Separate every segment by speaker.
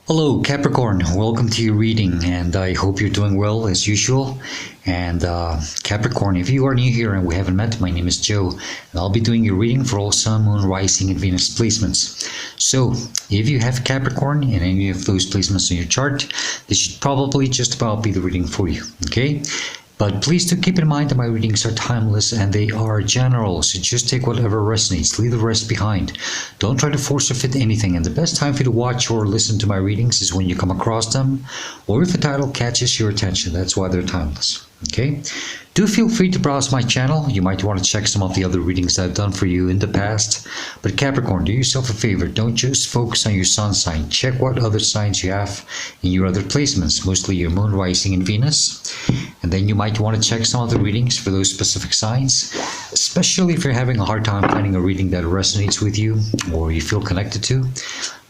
Speaker 1: Hello Capricorn, welcome to your reading and I hope you're doing well as usual. And Capricorn, if you are new here and we haven't met, my name is Joe and I'll be doing your reading for all Sun, Moon, Rising and Venus placements. So if you have Capricorn in any of those placements in your chart, this should probably just about be the reading for you, okay? But please do keep in mind that my readings are timeless and they are general, so just take whatever resonates, leave the rest behind. Don't try to force or fit anything, and the best time for you to watch or listen to my readings is when you come across them, or if the title catches your attention. That's why they're timeless. Okay? Do feel free to browse my channel. You might want to check some of the other readings I've done for you in the past. But Capricorn, do yourself a favor. Don't just focus on your sun sign. Check what other signs you have in your other placements, mostly your moon, rising, and Venus. And then you might want to check some of the readings for those specific signs, especially if you're having a hard time finding a reading that resonates with you or you feel connected to.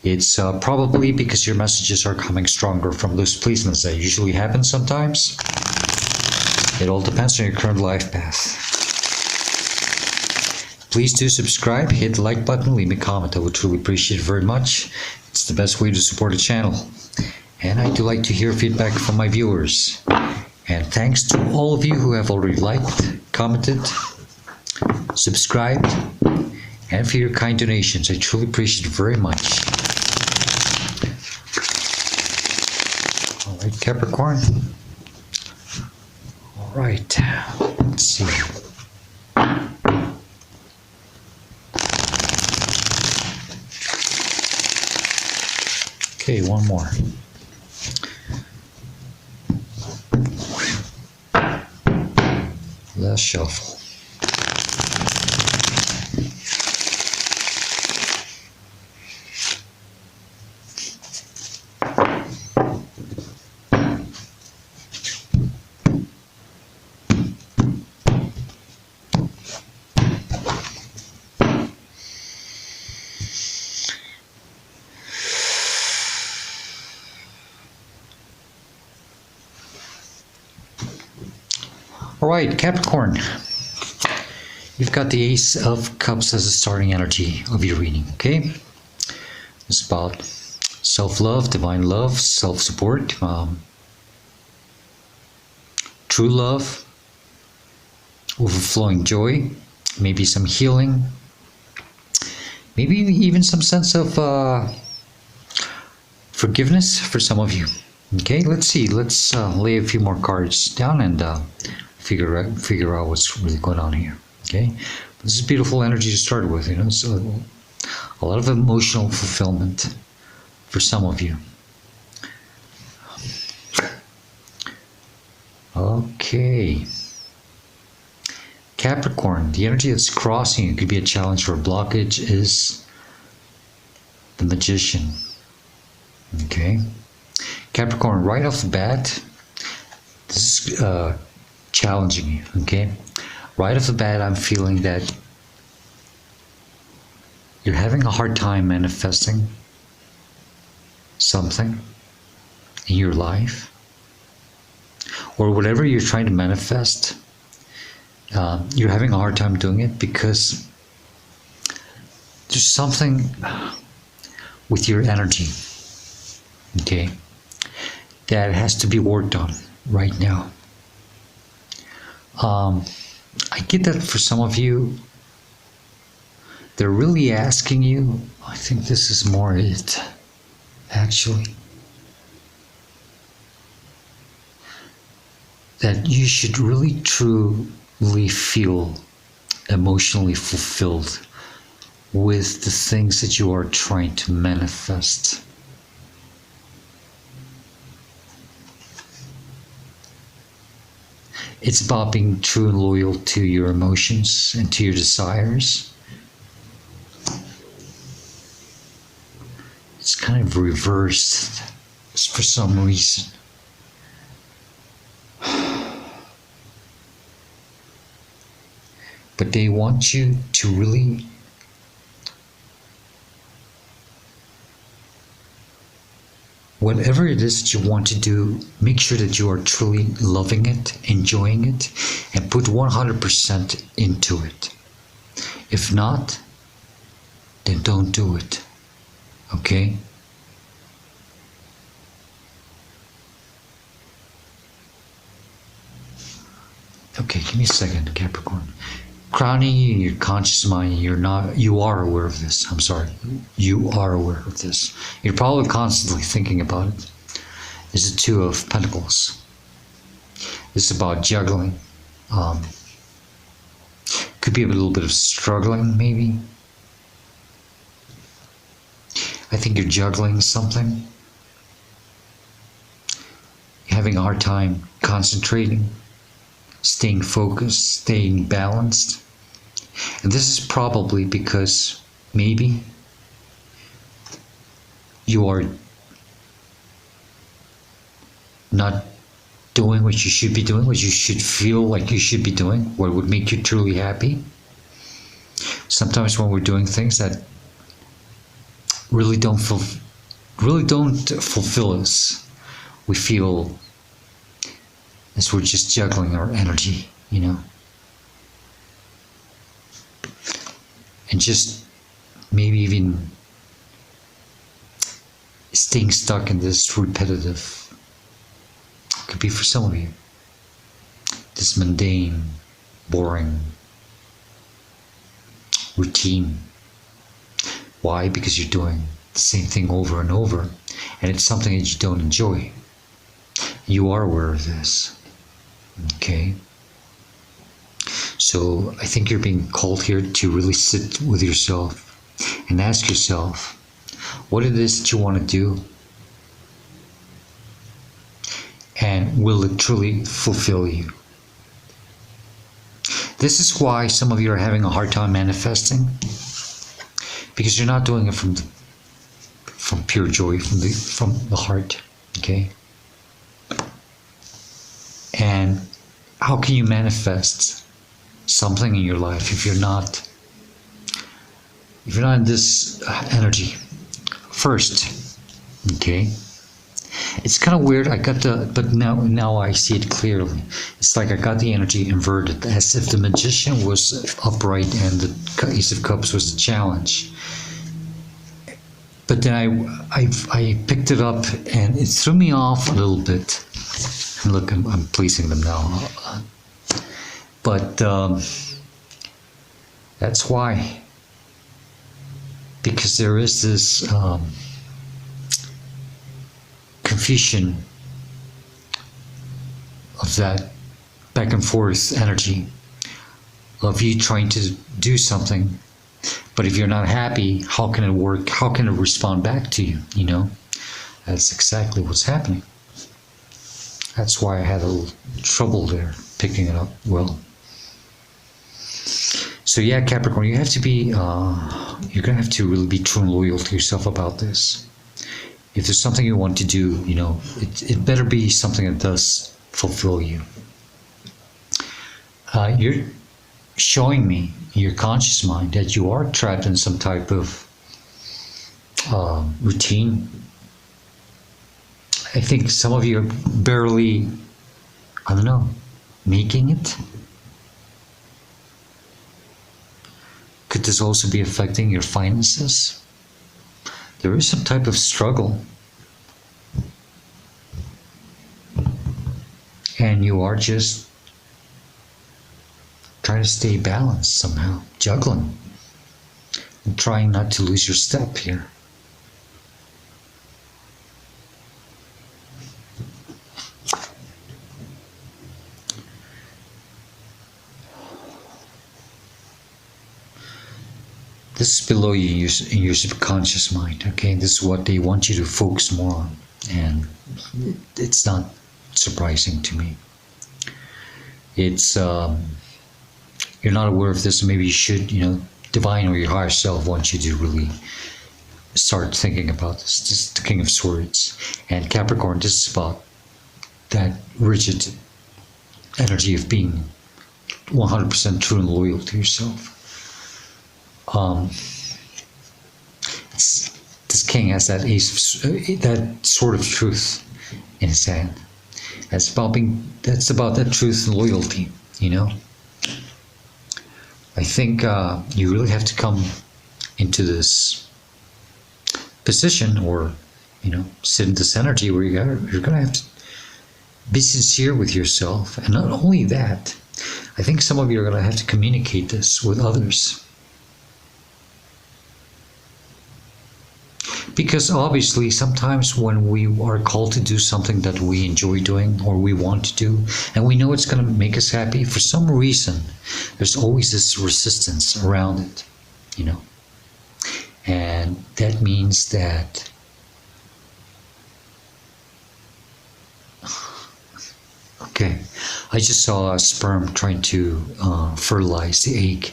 Speaker 1: It's probably because your messages are coming stronger from those placements. That usually happens sometimes. It all depends on your current life path. Please do subscribe, hit the like button, leave me a comment. I would truly appreciate it very much. It's the best way to support the channel. And I do like to hear feedback from my viewers. And thanks to all of you who have already liked, commented, subscribed, and for your kind donations. I truly appreciate it very much. All right, Capricorn. All right, let's see. Okay, one more. Last shuffle. All right, Capricorn, you've got the Ace of Cups as a starting energy of your reading, okay? It's about self-love, divine love, self-support, true love, overflowing joy, maybe some healing, maybe even some sense of forgiveness for some of you. Okay, let's see. Let's lay a few more cards down and figure out what's really going on here. Okay, this is beautiful energy to start with. You know, so a lot of emotional fulfillment for some of you. Okay, Capricorn, the energy that's crossing you, could be a challenge or a blockage, is the Magician. Okay, Capricorn, right off the bat, this is challenging you. Okay, right off the bat, I'm feeling that you're having a hard time manifesting something in your life, or whatever you're trying to manifest. You're having a hard time doing it because there's something with your energy, okay, that has to be worked on right now. I get that for some of you, they're really asking you, I think this is more it, actually, that you should really truly feel emotionally fulfilled with the things that you are trying to manifest. It's about being true and loyal to your emotions and to your desires. It's kind of reversed for some reason. But they want you to really whatever it is that you want to do, make sure that you are truly loving it, enjoying it, and put 100% into it. If not, then don't do it. Okay? Okay, give me a second, Capricorn. Crowning your conscious mind, you are aware of this. I'm sorry. You are aware of this. You're probably constantly thinking about it. This is Two of Pentacles. This is about juggling. Could be a little bit of struggling, maybe. I think you're juggling something. You're having a hard time concentrating, staying focused, staying balanced. And this is probably because maybe you are not doing what you should be doing, what you should feel like you should be doing, what would make you truly happy. Sometimes when we're doing things that really don't fulfill us, we feel as we're just juggling our energy, you know, and just maybe even staying stuck in this repetitive, could be for some of you, this mundane, boring routine. Why? Because you're doing the same thing over and over, and it's something that you don't enjoy. You are aware of this. Okay? So I think you're being called here to really sit with yourself and ask yourself what it is that you want to do, and will it truly fulfill you? This is why some of you are having a hard time manifesting, because you're not doing it from pure joy, from the heart. Okay? And how can you manifest something in your life if you're not in this energy first? Okay? It's kind of weird. But now I see it clearly. It's like I got the energy inverted, as if the Magician was upright and the Ace of Cups was the challenge. But then I picked it up and it threw me off a little bit. And look, I'm pleasing them now. But that's why. Because there is this confusion of that back and forth energy of you trying to do something, but if you're not happy, how can it work? How can it respond back to you? You know, that's exactly what's happening. That's why I had a little trouble there picking it up well. So yeah, Capricorn, you have to be, you're gonna have to really be true and loyal to yourself about this. If there's something you want to do, you know, it better be something that does fulfill you. You're showing me, your conscious mind, that you are trapped in some type of routine. I think some of you are barely, I don't know, making it. Could this also be affecting your finances? There is some type of struggle. And you are just trying to stay balanced somehow, juggling, and trying not to lose your step here. This is below you in your subconscious mind, okay? This is what they want you to focus more on, and it's not surprising to me. It's, you're not aware of this, maybe you should, you know, divine or your higher self wants you to really start thinking about this. This is the King of Swords. And Capricorn, this is about that rigid energy of being 100% true and loyal to yourself. This king has that that sword of truth in his hand. That's about that truth and loyalty, you know. I think you really have to come into this position, or you know, sit in this energy where you're gonna have to be sincere with yourself, and not only that, I think some of you are going to have to communicate this with others. Because obviously, sometimes when we are called to do something that we enjoy doing or we want to do, and we know it's going to make us happy, for some reason, there's always this resistance around it, you know. And that means that okay, I just saw a sperm trying to fertilize the egg,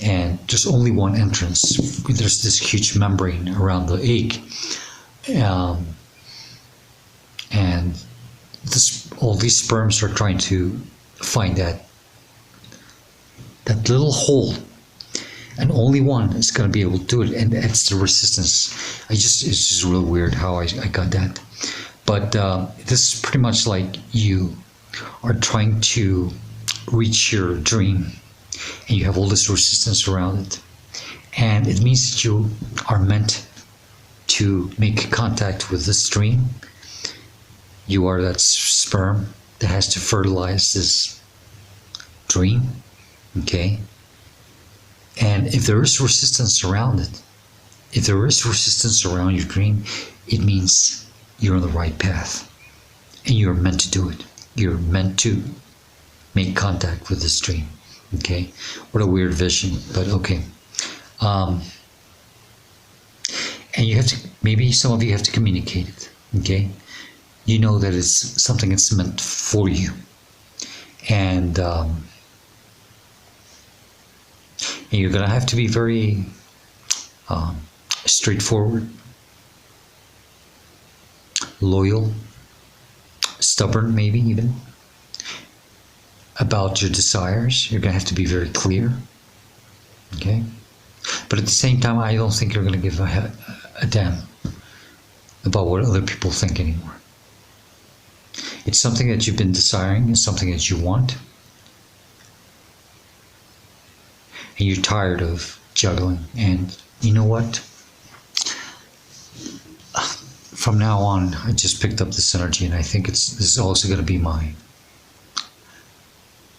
Speaker 1: and there's only one entrance. There's this huge membrane around the egg, and all these sperms are trying to find that little hole, and only one is going to be able to do it, and that's the resistance. It's just real weird how I got that, but this is pretty much like you are trying to reach your dream, and you have all this resistance around it, and it means that you are meant to make contact with this dream. You are that sperm that has to fertilize this dream, okay? And if there is resistance around it, if there is resistance around your dream, it means you're on the right path, and you're meant to do it. You're meant to make contact with this dream. Okay, what a weird vision, but okay. And you have to, maybe some of you have to communicate it. Okay, you know that it's something that's meant for you, and you're gonna have to be very straightforward, loyal, stubborn, maybe even, about your desires. You're going to have to be very clear, okay? But at the same time, I don't think you're going to give a damn about what other people think anymore. It's something that you've been desiring, it's something that you want, and you're tired of juggling. And you know what? From now on, I just picked up this energy, and I think this is also going to be my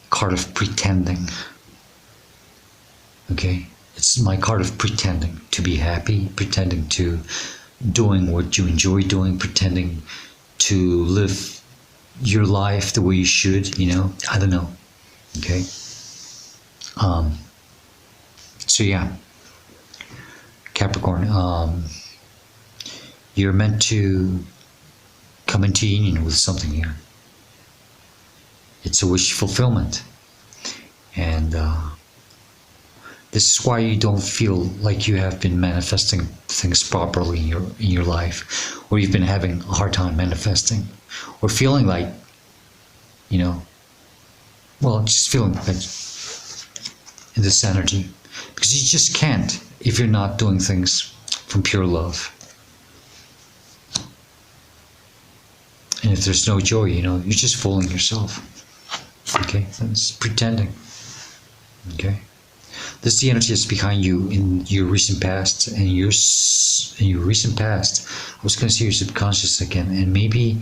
Speaker 1: card of pretending. Okay? It's my card of pretending to be happy, pretending to doing what you enjoy doing, pretending to live your life the way you should, you know? I don't know. Okay? So yeah. Capricorn, you're meant to come into union with something here. It's a wish fulfillment. And this is why you don't feel like you have been manifesting things properly in your life, or you've been having a hard time manifesting, or feeling like, you know, well, just feeling like in this energy. Because you just can't if you're not doing things from pure love. And if there's no joy, you know, you're just fooling yourself. Okay? That's pretending. Okay? This is the energy that's behind you in your recent past. And in your recent past, I was going to say your subconscious again. And maybe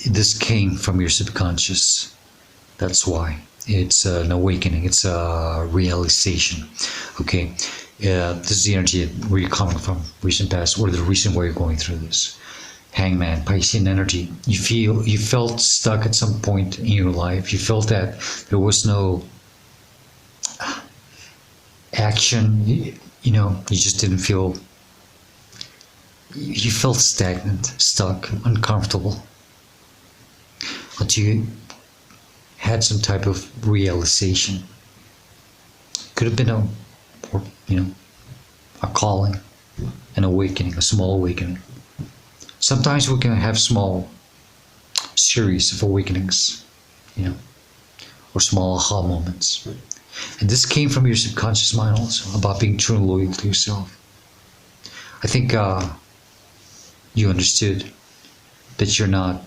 Speaker 1: this came from your subconscious. That's why. It's an awakening. It's a realization. Okay? This is the energy where you're coming from, recent past, or the reason why you're going through this. Hangman, Piscean energy. You felt stuck at some point in your life. You felt that there was no action. You know, you just didn't feel. You felt stagnant, stuck, uncomfortable, until you had some type of realization. Could have been a calling, an awakening, a small awakening. Sometimes we can have small series of awakenings, you know, or small aha moments. And this came from your subconscious mind also, about being true and loyal to yourself. I think you understood that you're not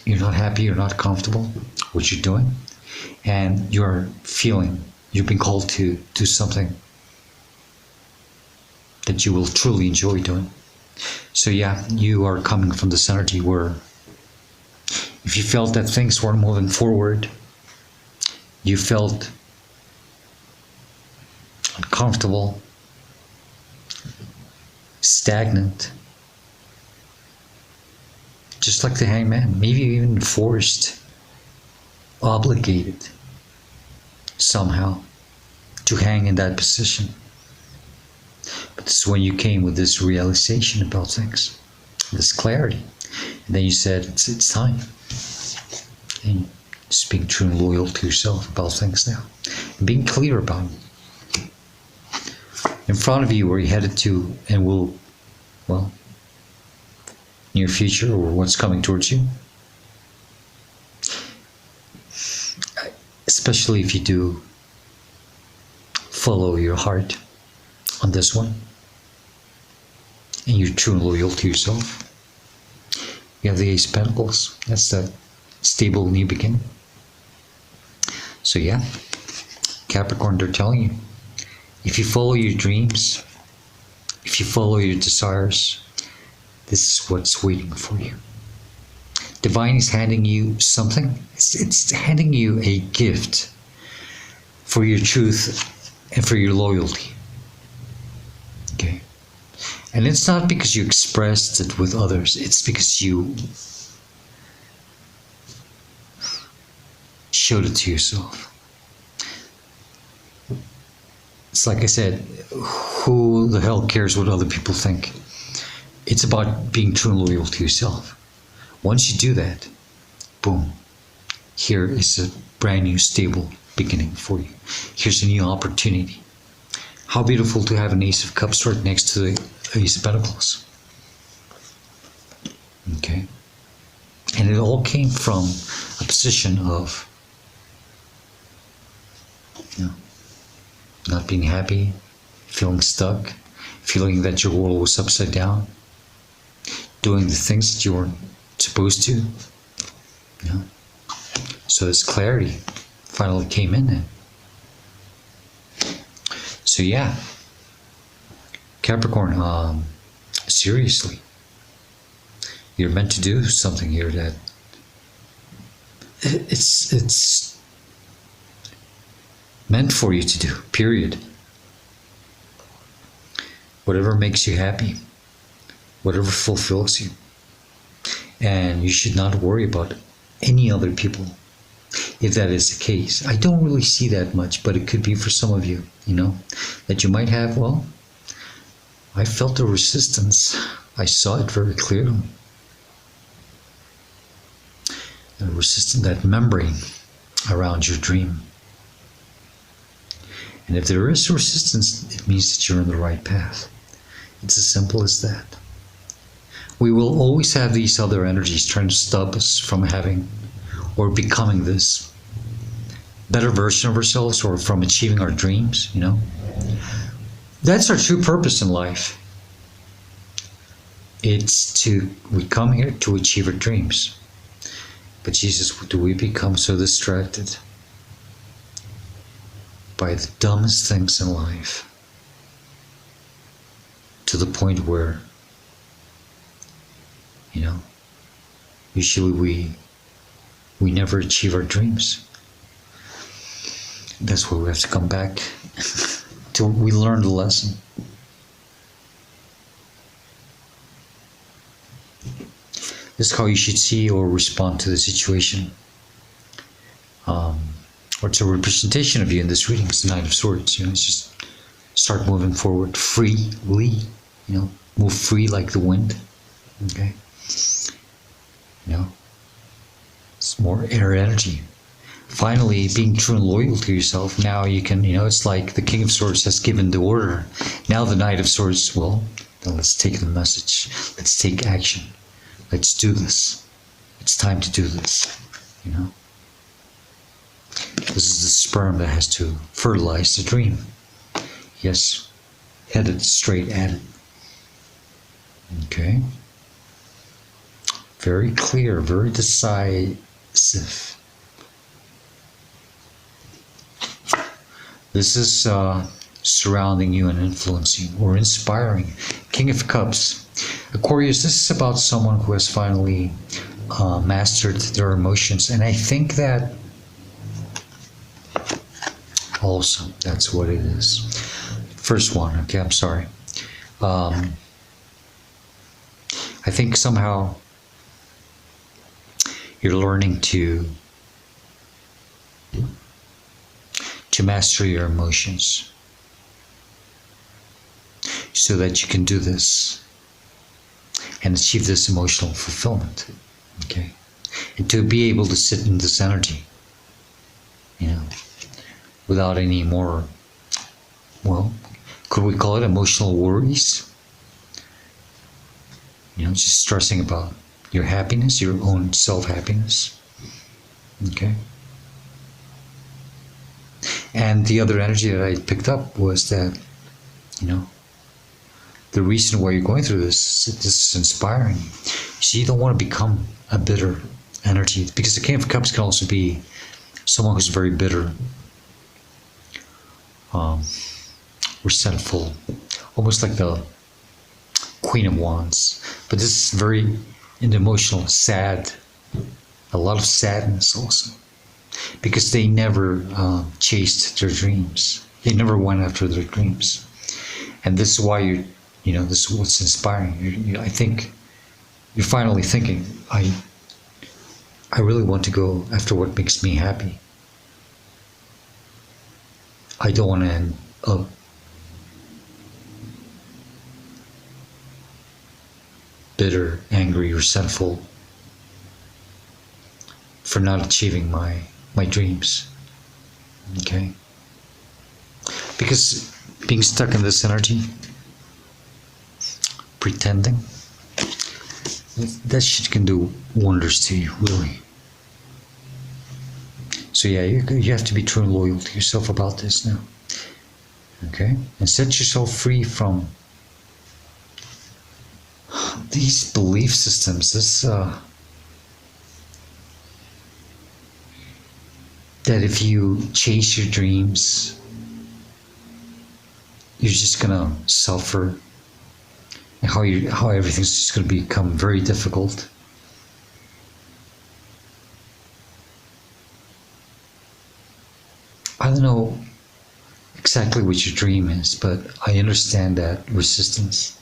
Speaker 1: happy, you're not comfortable with what you're doing, and you've been called to do something that you will truly enjoy doing. So yeah, you are coming from this energy where if you felt that things weren't moving forward, You felt uncomfortable, stagnant, just like the hangman, maybe even forced, obligated somehow to hang in that position. But this is when you came with this realization about things, this clarity. And then you said, it's time. And just being true and loyal to yourself about things now. And being clear about it. In front of you, where you're headed to, and will, well, near future, or what's coming towards you. Especially if you do follow your heart on this one, and you're true and loyal to yourself. You have the Ace of Pentacles. That's that stable new beginning. So yeah, Capricorn, they're telling you, if you follow your dreams, if you follow your desires, this is what's waiting for you. Divine is handing you something. It's handing you a gift for your truth and for your loyalty. Okay? And it's not because you expressed it with others. It's because you showed it to yourself. It's like I said, who the hell cares what other people think? It's about being true and loyal to yourself. Once you do that, boom, here is a brand new stable beginning for you. Here's a new opportunity. How beautiful to have an Ace of Cups right next to the Ace of Pentacles. Okay? And it all came from a position of, not being happy, feeling stuck, feeling that your world was upside down, doing the things that you weren't supposed to. So this clarity finally came in then. So yeah, Capricorn, seriously, you're meant to do something here that it's meant for you to do, period. Whatever makes you happy, whatever fulfills you. And you should not worry about any other people if that is the case. I don't really see that much, but it could be for some of you, that you might have, well, I felt a resistance. I saw it very clearly. A resistance, that membrane around your dream. And if there is resistance, it means that you're on the right path. It's as simple as that. We will always have these other energies trying to stop us from having or becoming this better version of ourselves, or from achieving our dreams, That's our true purpose in life. We come here to achieve our dreams. But Jesus, do we become so distracted by the dumbest things in life to the point where, usually we never achieve our dreams. That's where we have to come back till we learn the lesson. This is how you should see or respond to the situation. Or it's a representation of you in this reading. It's the Knight of Swords. It's just start moving forward freely. Move free like the wind. Okay. It's more air energy. Finally, being true and loyal to yourself. Now you can, it's like the King of Swords has given the order. Now the Knight of Swords, well, then let's take the message. Let's take action. Let's do this. It's time to do this. This is the sperm that has to fertilize the dream. Yes, headed straight at it. Okay. Very clear, very decisive. This is surrounding you and influencing or inspiring. King of Cups. Aquarius, this is about someone who has finally mastered their emotions. And I think that Also, that's what it is. First one, okay, I'm sorry. I think somehow you're learning to master your emotions so that you can do this and achieve this emotional fulfillment, okay? And to be able to sit in this energy, you know, without any more, well, could we call it emotional worries? You know, just stressing about your happiness, your own self-happiness, okay? And the other energy that I picked up was that, you know, the reason why you're going through this is inspiring. So you don't want to become a bitter energy, because the King of Cups can also be someone who's very bitter, resentful, almost like the Queen of Wands. But this is very emotional, sad, a lot of sadness also, because they never chased their dreams. They never went after their dreams. And this is why you know, this is what's inspiring. I think you're finally thinking, I really want to go after what makes me happy. I don't want to end up bitter, angry, resentful for not achieving my dreams. Okay? Because being stuck in this energy, pretending, that shit can do wonders to you, really. So yeah, you have to be true and loyal to yourself about this now. Okay? And set yourself free from these belief systems, that if you chase your dreams, you're just gonna suffer, and how everything's just gonna become very difficult. I don't know exactly what your dream is, but I understand that resistance.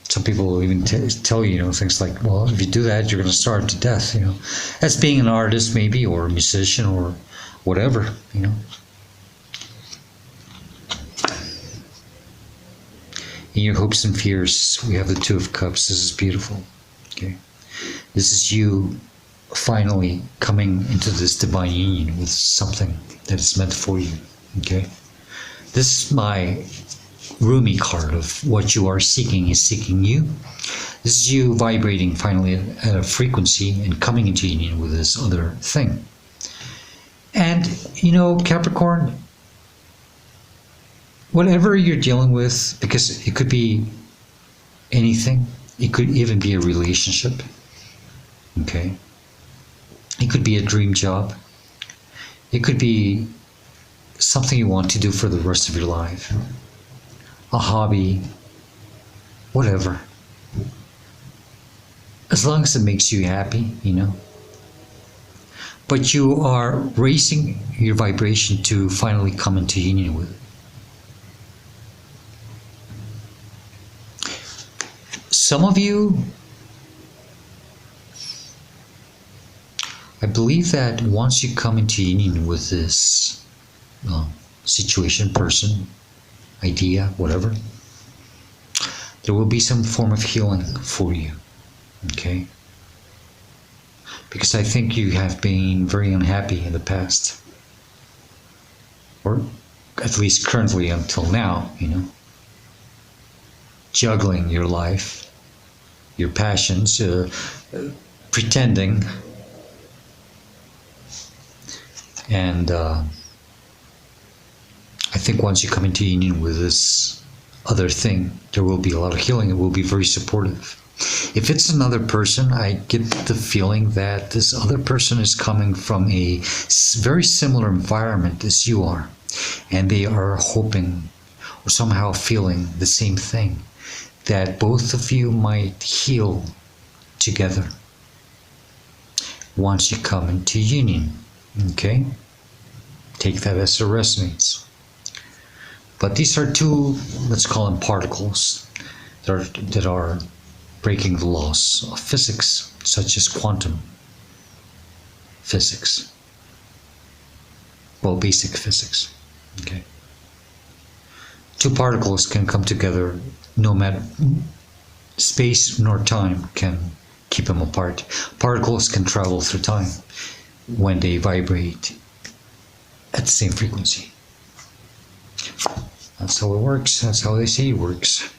Speaker 1: Some people will even tell you, you know, things like, well, if you do that, you're going to starve to death, you know. That's being an artist, maybe, or a musician, or whatever, you know. In your hopes and fears, we have the Two of Cups. This is beautiful, okay? This is you finally coming into this divine union with something that is meant for you, okay? This is my Rumi card of what you are seeking is seeking you. This is you vibrating finally at a frequency and coming into union with this other thing. And, you know, Capricorn, whatever you're dealing with, because it could be anything, it could even be a relationship, okay? It could be a dream job. It could be something you want to do for the rest of your life. A hobby, whatever. As long as it makes you happy, you know. But you are raising your vibration to finally come into union with it. Some of you, I believe that once you come into union with this situation, person, idea, whatever, there will be some form of healing for you, okay? Because I think you have been very unhappy in the past, or at least currently until now, you know, juggling your life, your passions, pretending, and I think once you come into union with this other thing, there will be a lot of healing. It will be very supportive. If it's another person, I get the feeling that this other person is coming from a very similar environment as you are, and they are hoping or somehow feeling the same thing, that both of you might heal together. once you come into union. Okay? Take that as it resonates. But these are two, let's call them particles, that are breaking the laws of physics, such as quantum physics. Well, basic physics. Okay. Two particles can come together, no matter space nor time can keep them apart. Particles can travel through time when they vibrate at the same frequency. That's how it works. That's how they say it works.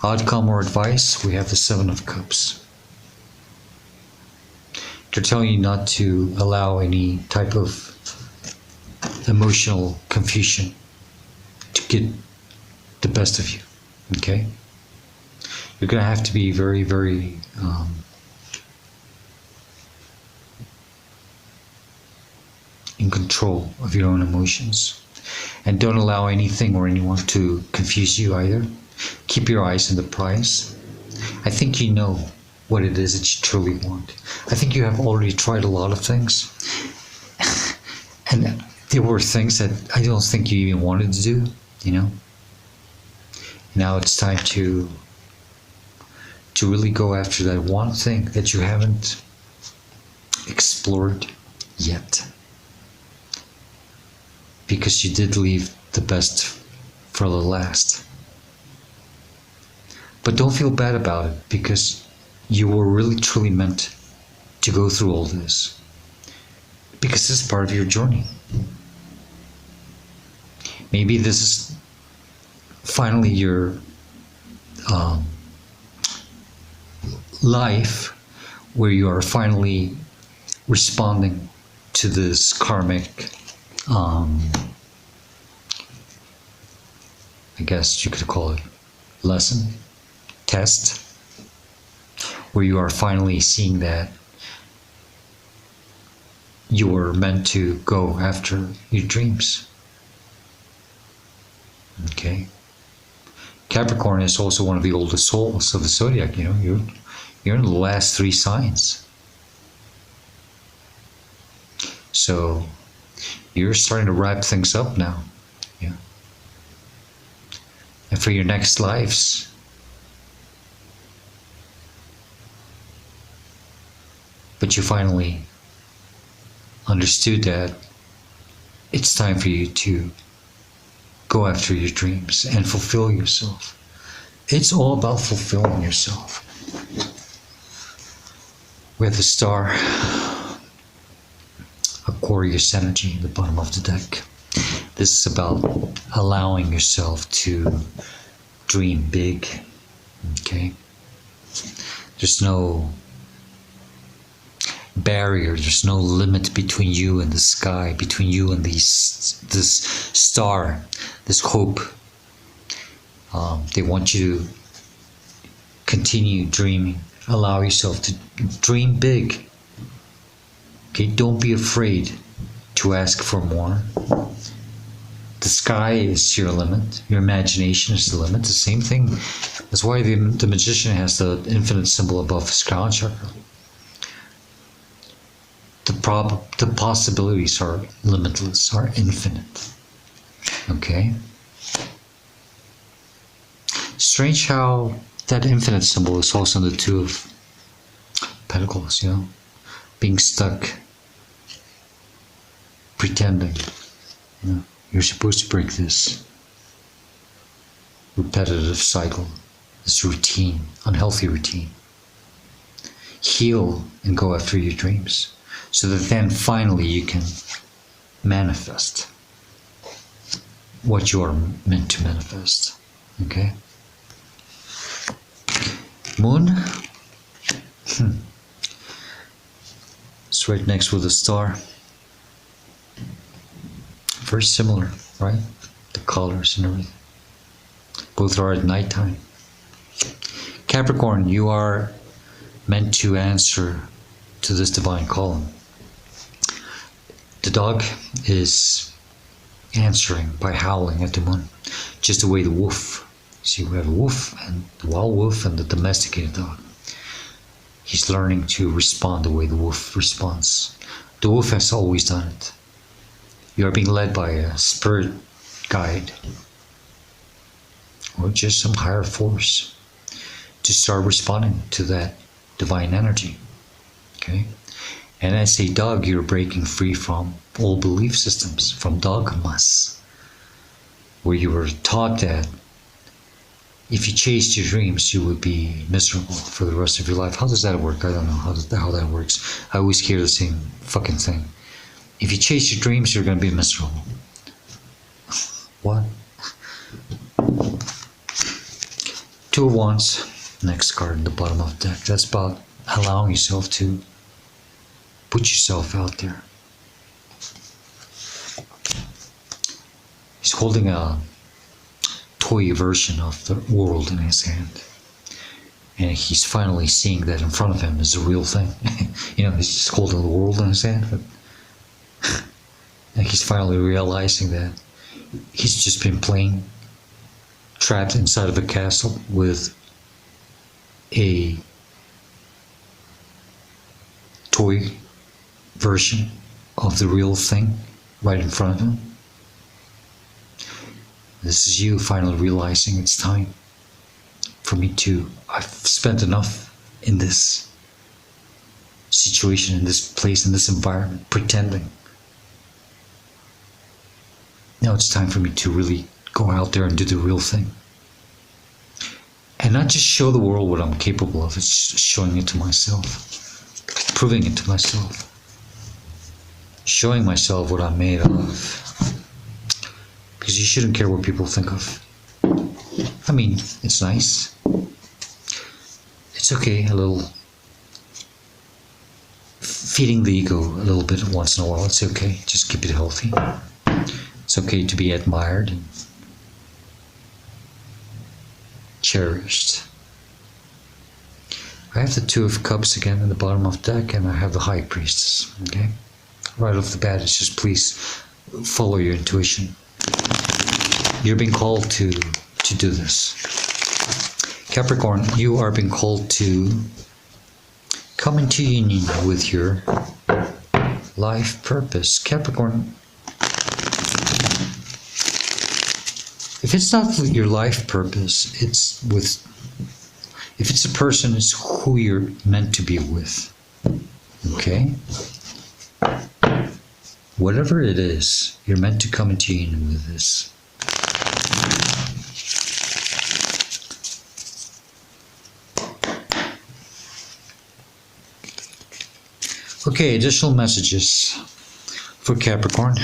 Speaker 1: Outcome or advice, we have the Seven of Cups. They're telling you not to allow any type of emotional confusion to get the best of you. Okay? You're going to have to be very, very in control of your own emotions. And don't allow anything or anyone to confuse you either. Keep your eyes on the prize. I think you know what it is that you truly want. I think you have already tried a lot of things. And there were things that I don't think you even wanted to do, you know. Now it's time to really go after that one thing that you haven't explored yet. Because you did leave the best for the last. But don't feel bad about it, because you were really truly meant to go through all this. Because this is part of your journey. Maybe this is finally your life where you are finally responding to this karmic, I guess you could call it lesson, test, where you are finally seeing that you were meant to go after your dreams. Okay. Capricorn is also one of the oldest souls of the Zodiac. You know, you're in the last 3 signs. So you're starting to wrap things up now. Yeah. And for your next lives, but you finally understood that it's time for you to go after your dreams and fulfill yourself. It's all about fulfilling yourself. With the Star, Aquarius energy in the bottom of the deck. This is about allowing yourself to dream big. Okay? There's no barrier, there's no limit between you and the sky, between you and this star, this hope. They want you to continue dreaming. Allow yourself to dream big. Okay, don't be afraid to ask for more. The sky is your limit. Your imagination is the limit. The same thing. That's why the magician has the infinite symbol above his crown chakra. The possibilities are limitless, are infinite. Okay? Strange how that infinite symbol is also in the Two of Pentacles, you know? Being stuck, pretending. You know? You're supposed to break this repetitive cycle, this routine, unhealthy routine. Heal and go after your dreams, so that then finally you can manifest what you are meant to manifest. Okay? Moon. It's right next with the Star. Very similar, right? The colors and everything. Both are at nighttime. Capricorn, you are meant to answer to this divine calling. The dog is answering by howling at the moon, just the way the wolf. See, we have a wolf and the wild wolf and the domesticated dog. He's learning to respond the way the wolf responds. The wolf has always done it. You are being led by a spirit guide or just some higher force to start responding to that divine energy. Okay? And as a dog, you're breaking free from old belief systems, from dogmas, where you were taught that if you chased your dreams, you would be miserable for the rest of your life. How does that work? I don't know how that works. I always hear the same fucking thing. If you chase your dreams, you're going to be miserable. What? Two of Wands, next card in the bottom of the deck. That's about allowing yourself to put yourself out there. He's holding a toy version of the world in his hand. And he's finally seeing that in front of him is a real thing. You know, he's just holding the world in his hand. But and he's finally realizing that he's just been playing trapped inside of a castle with a toy version of the real thing right in front of him. This is you finally realizing it's time for me to, I've spent enough in this situation, in this place, in this environment, pretending. Now it's time for me to really go out there and do the real thing. And not just show the world what I'm capable of, it's showing it to myself, proving it to myself, showing myself what I'm made of. Because you shouldn't care what people think of. I mean, it's nice. It's okay, a little feeding the ego a little bit once in a while. It's okay, just keep it healthy. It's okay to be admired and cherished. I have the Two of Cups again in the bottom of the deck, and I have the High Priestess. Okay, right off the bat, it's just please follow your intuition. You're being called to do this. Capricorn, you are being called to come into union with your life purpose. Capricorn, if it's not your life purpose, if it's a person, it's who you're meant to be with. Okay? Whatever it is, you're meant to come into union with this. Okay, additional messages for Capricorn.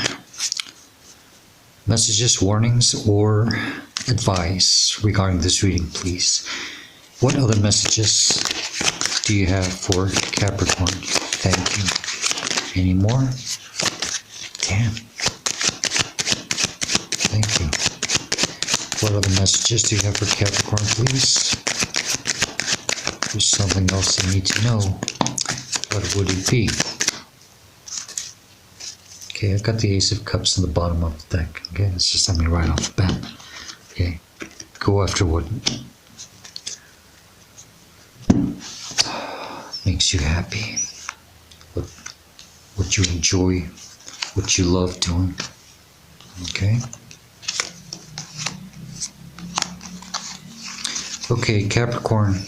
Speaker 1: Messages, warnings, or advice regarding this reading, please. What other messages do you have for Capricorn? Thank you. Any more? Damn. Thank you. What other messages do you have for Capricorn, please? There's something else you need to know. What would it be? Okay, I've got the Ace of Cups in the bottom of the deck. Okay, that's just something right off the bat. Okay, go after what makes you happy, what you enjoy, what you love doing. Okay. Okay, Capricorn.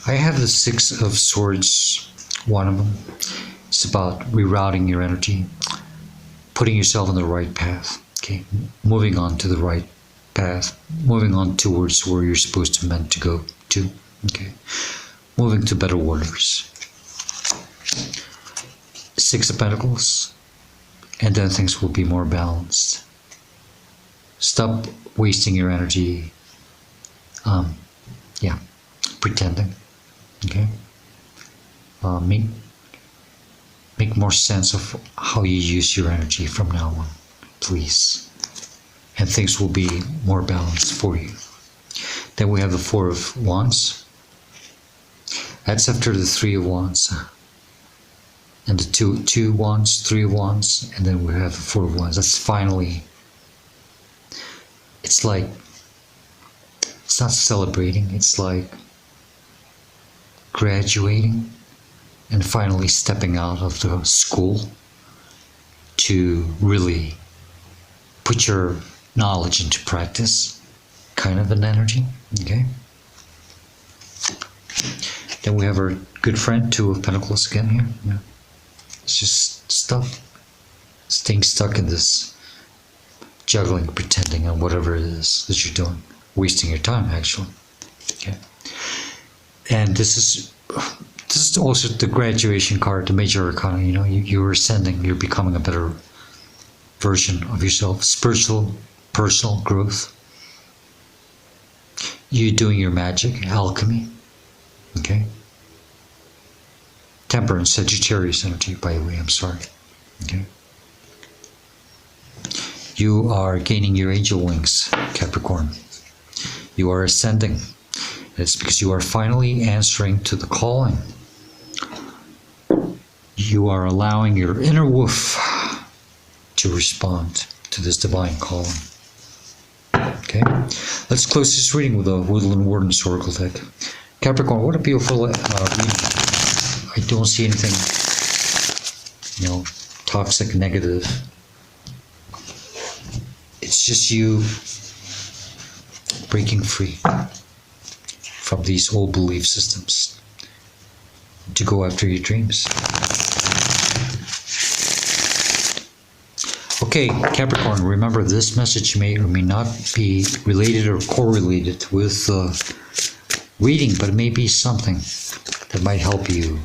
Speaker 1: I have the Six of Swords, one of them. It's about rerouting your energy, putting yourself on the right path, okay? Moving on to the right path, moving on towards where you're supposed to meant to go to, okay? Moving to better waters. Six of Pentacles, and then things will be more balanced. Stop wasting your energy, pretending, okay? Make more sense of how you use your energy from now on, please. And things will be more balanced for you. Then we have the Four of Wands. That's after the Three of Wands. And the two Wands, Three of Wands, and then we have the Four of Wands. That's finally, it's like, it's not celebrating, it's like graduating and finally stepping out of the school to really put your knowledge into practice, kind of an energy. Okay. Then we have our good friend, Two of Pentacles again here. Yeah. It's just staying stuck in this juggling, pretending on whatever it is that you're doing, wasting your time actually. Okay. And this is also the graduation card, the major arcana. You know, you're ascending, you're becoming a better version of yourself, spiritual, personal growth. You doing your magic, alchemy. Okay. Temperance, Sagittarius energy, by the way, I'm sorry. Okay. You are gaining your angel wings, Capricorn. You are ascending. It's because you are finally answering to the calling. You are allowing your inner wolf to respond to this divine calling. Okay, let's close this reading with a Woodland Warden's Oracle deck. Capricorn, what a beautiful reading. I don't see anything, toxic, negative. It's just you breaking free from these old belief systems to go after your dreams. Okay, Capricorn, remember this message may or may not be related or correlated with reading, but it may be something that might help you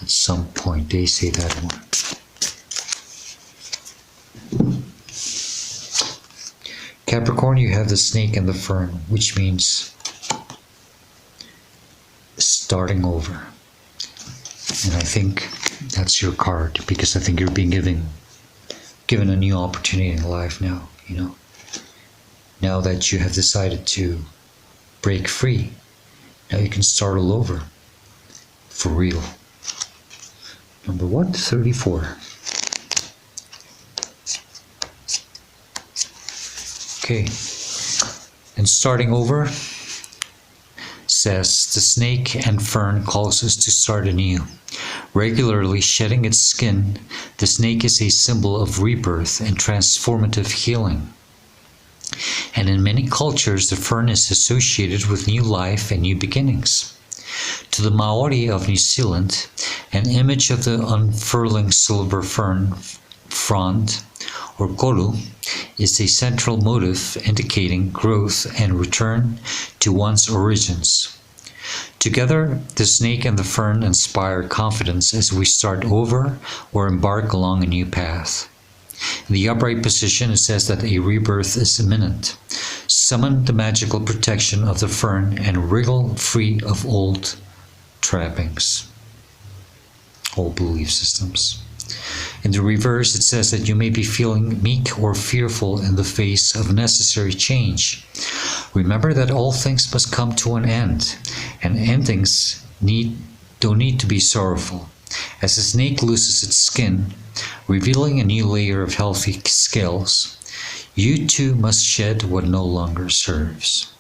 Speaker 1: at some point. They say that one. Capricorn, you have the snake and the fern, which means starting over. And I think that's your card, because I think you're being given a new opportunity in life now, Now that you have decided to break free, now you can start all over for real. Number what? 34. Okay. And starting over says the snake and fern calls us to start anew. Regularly shedding its skin, the snake is a symbol of rebirth and transformative healing. And in many cultures, the fern is associated with new life and new beginnings. To the Maori of New Zealand, an image of the unfurling silver fern frond, or koru, is a central motive indicating growth and return to one's origins. Together, the snake and the fern inspire confidence as we start over or embark along a new path. In the upright position, it says that a rebirth is imminent. Summon the magical protection of the fern and wriggle free of old trappings, old belief systems. In the reverse, it says that you may be feeling meek or fearful in the face of necessary change. Remember that all things must come to an end, and endings don't need to be sorrowful. As the snake loses its skin, revealing a new layer of healthy scales, you too must shed what no longer serves.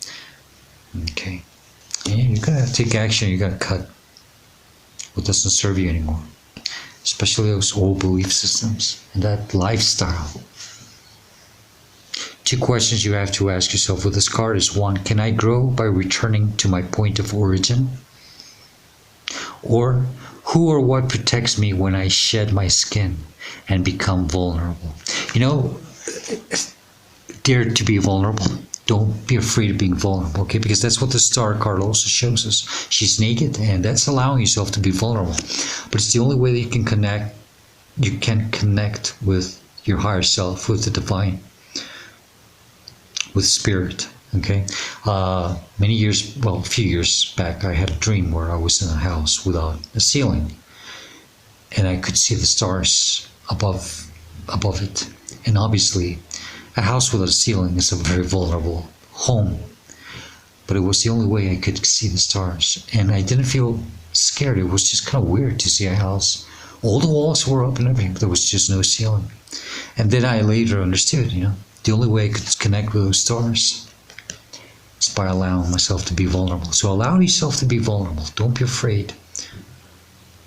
Speaker 1: Okay. Yeah, you gotta take action, you gotta cut what doesn't serve you anymore. Especially those old belief systems and that lifestyle. Two questions you have to ask yourself with this card is: one, can I grow by returning to my point of origin? Or, who or what protects me when I shed my skin and become vulnerable? Dare to be vulnerable. Don't be afraid of being vulnerable, okay? Because that's what the Star card also shows us. She's naked, and that's allowing yourself to be vulnerable. But it's the only way that you can connect. You can connect with your higher self, with the divine, with spirit, okay? A few years back, I had a dream where I was in a house without a ceiling, and I could see the stars above it. And obviously, a house without a ceiling is a very vulnerable home, but it was the only way I could see the stars, and I didn't feel scared. It was just kind of weird to see a house. All the walls were up and everything, but there was just no ceiling. And then I later understood, the only way I could connect with those stars It's by allowing myself to be vulnerable. So allow yourself to be vulnerable. Don't be afraid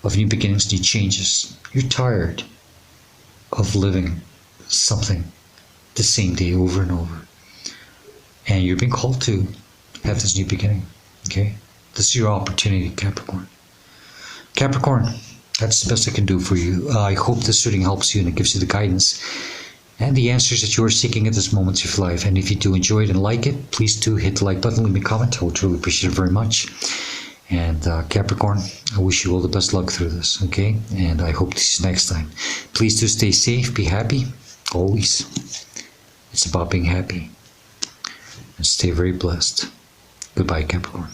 Speaker 1: of new beginnings, new changes. You're tired of living something the same day over and over. And you're being called to have this new beginning. Okay? This is your opportunity, Capricorn. Capricorn, that's the best I can do for you. I hope this reading helps you and it gives you the guidance and the answers that you are seeking at this moment of your life. And if you do enjoy it and like it, please do hit the like button, leave me a comment. I would really appreciate it very much. And Capricorn, I wish you all the best luck through this, okay? And I hope to see you next time. Please do stay safe, be happy, always. It's about being happy. And stay very blessed. Goodbye, Capricorn.